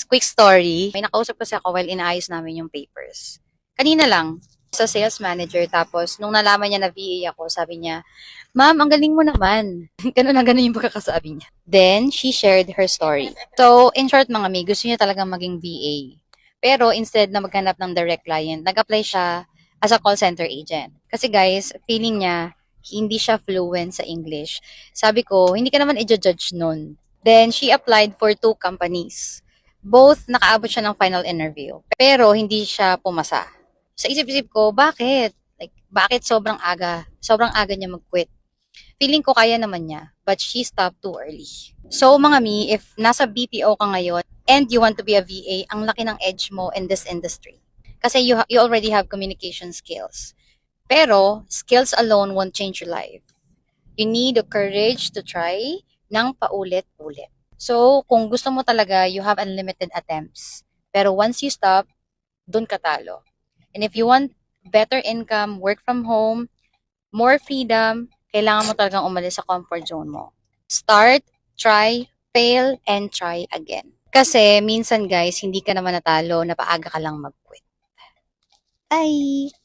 quick story. May nakausap kasi ako while inaayos namin yung papers. Kanina lang, sa sales manager. Tapos, nung nalaman niya na VA ako, sabi niya, Ma'am, ang galing mo naman. Ganun na ganun yung pagkakasabi niya. Then, she shared her story. So, in short mga mi, gusto niya talagang maging VA. Pero, instead na maghanap ng direct client, nag-apply siya as a call center agent. Kasi guys, feeling niya, hindi siya fluent sa English. Sabi ko, hindi ka naman i-judge nun. Then, she applied for 2 companies. Both nakaabot siya ng final interview. Pero, hindi siya pumasa. Sa isip-isip ko, bakit? Like, bakit sobrang aga? Sobrang aga niya mag-quit. Feeling ko kaya naman niya, but she stopped too early. So, mga mi, if nasa BPO ka ngayon and you want to be a VA, ang laki ng edge mo in this industry. Kasi you already have communication skills. Pero, skills alone won't change your life. You need the courage to try ng paulit-ulit. So, kung gusto mo talaga, you have unlimited attempts. Pero once you stop, dun ka talo. And if you want better income, work from home, more freedom, kailangan mo talagang umalis sa comfort zone mo. Start, try, fail, and try again. Kasi minsan guys, hindi ka naman natalo, napaaga ka lang mag-quit. Bye!